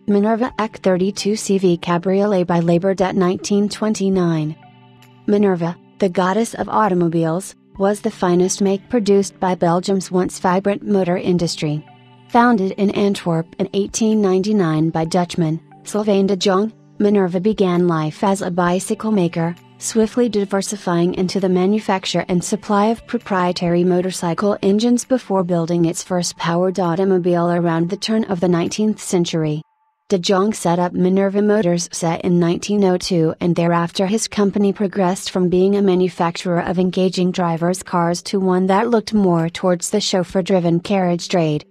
Minerva EC32CV Cabriolet by Labourdette 1929. Minerva, the goddess of automobiles, was the finest make produced by Belgium's once vibrant motor industry. Founded in Antwerp in 1899 by Dutchman Sylvain de Jong, Minerva began life as a bicycle maker, swiftly diversifying into the manufacture and supply of proprietary motorcycle engines before building its first powered automobile around the turn of the 19th century. De Jong set up Minerva Motors SA in 1902, and thereafter his company progressed from being a manufacturer of engaging drivers' cars to one that looked more towards the chauffeur-driven carriage trade.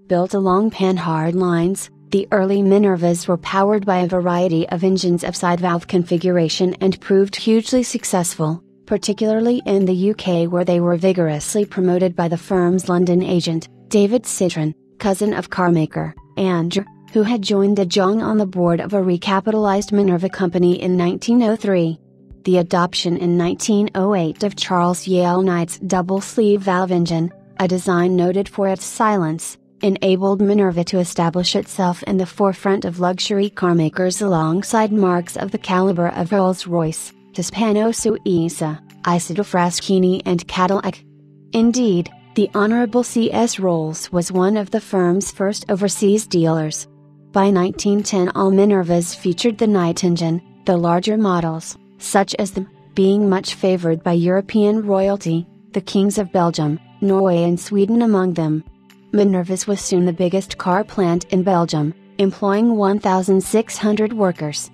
Built along panhard lines, the early Minervas were powered by a variety of engines of side-valve configuration and proved hugely successful, particularly in the UK, where they were vigorously promoted by the firm's London agent, David Citron, cousin of carmaker Andrew, who had joined de Jong on the board of a recapitalized Minerva company in 1903. The adoption in 1908 of Charles Yale Knight's double-sleeve valve engine, a design noted for its silence, enabled Minerva to establish itself in the forefront of luxury carmakers alongside marques of the caliber of Rolls-Royce, Hispano-Suiza, Isidro Fraschini and Cadillac. Indeed, the Honorable C.S. Rolls was one of the firm's first overseas dealers. By 1910 all Minervas featured the Knight engine, the larger models, such as the, being much favored by European royalty, the kings of Belgium, Norway and Sweden among them. Minerva's was soon the biggest car plant in Belgium, employing 1,600 workers.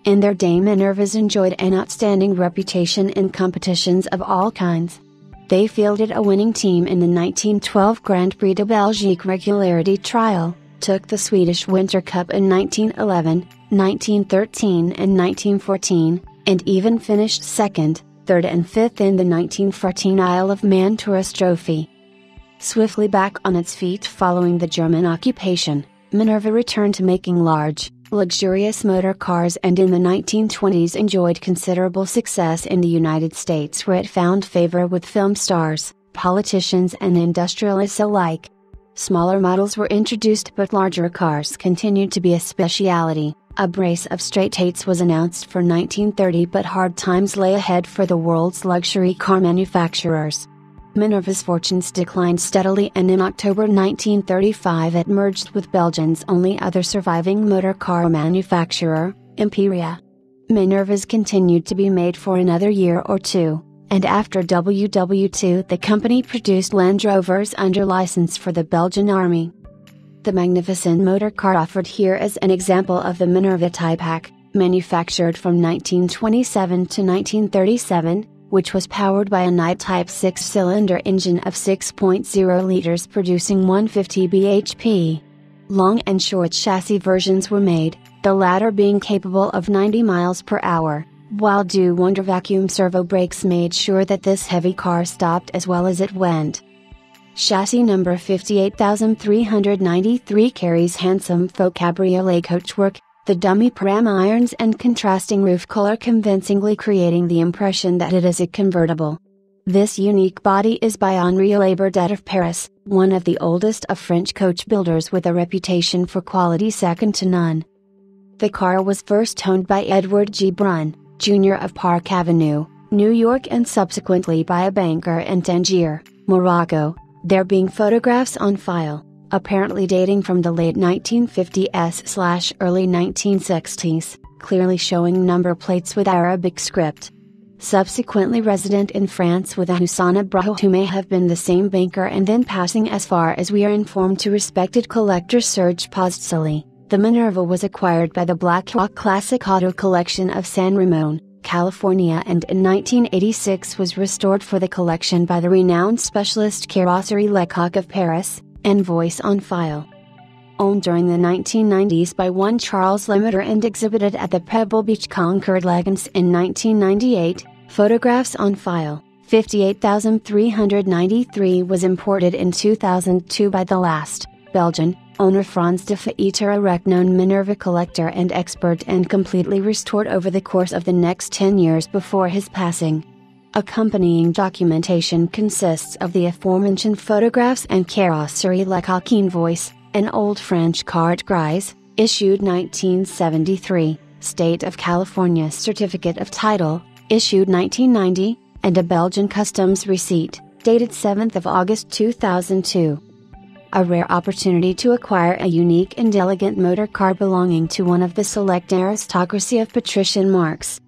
In their day Minervas enjoyed an outstanding reputation in competitions of all kinds. They fielded a winning team in the 1912 Grand Prix de Belgique regularity trial, took the Swedish Winter Cup in 1911, 1913 and 1914, and even finished second, third and fifth in the 1914 Isle of Man Tourist Trophy. Swiftly back on its feet following the German occupation, Minerva returned to making large, luxurious motor cars and in the 1920s enjoyed considerable success in the United States, where it found favor with film stars, politicians and industrialists alike. Smaller models were introduced but larger cars continued to be a specialty. A brace of straight-eights was announced for 1930, but hard times lay ahead for the world's luxury car manufacturers. Minerva's fortunes declined steadily, and in October 1935 it merged with Belgium's only other surviving motor car manufacturer, Imperia. Minervas continued to be made for another year or two, and after WW2 the company produced Land Rovers under license for the Belgian Army. The magnificent motor car offered here is an example of the Minerva Type Hack, manufactured from 1927 to 1937, which was powered by a Knight Type 6-cylinder engine of 6.0 liters producing 150 bhp. Long and short chassis versions were made, the latter being capable of 90 miles per hour, while Do-Wonder vacuum servo brakes made sure that this heavy car stopped as well as it went. Chassis number 58393 carries handsome faux cabriolet coachwork, the dummy pram irons and contrasting roof color convincingly creating the impression that it is a convertible. This unique body is by Henri Labourdette of Paris, one of the oldest of French coach builders with a reputation for quality second to none. The car was first owned by Edward G. Brun, Jr. of Park Avenue, New York, and subsequently by a banker in Tangier, Morocco, there being photographs on file, apparently dating from the late 1950s/early 1960s, clearly showing number plates with Arabic script. Subsequently resident in France with a Houssaina Braho, who may have been the same banker, and then passing as far as we are informed to respected collector Serge Postoli, the Minerva was acquired by the Blackhawk Classic Auto Collection of San Ramon, California, and in 1986 was restored for the collection by the renowned specialist Carrosserie Lecoq of Paris, and voice on file. Owned during the 1990s by one Charles Lemaitre and exhibited at the Pebble Beach Concord Legends in 1998, photographs on file, 58,393 was imported in 2002 by the last, Belgian, owner Frans de Faeter, a renowned Minerva collector and expert, and completely restored over the course of the next 10 years before his passing. Accompanying documentation consists of the aforementioned photographs and Carrosserie Lecoq invoice, an old French carte grise, issued 1973, State of California Certificate of Title, issued 1990, and a Belgian customs receipt, dated 7th of August 2002. A rare opportunity to acquire a unique and elegant motor car belonging to one of the select aristocracy of patrician marks.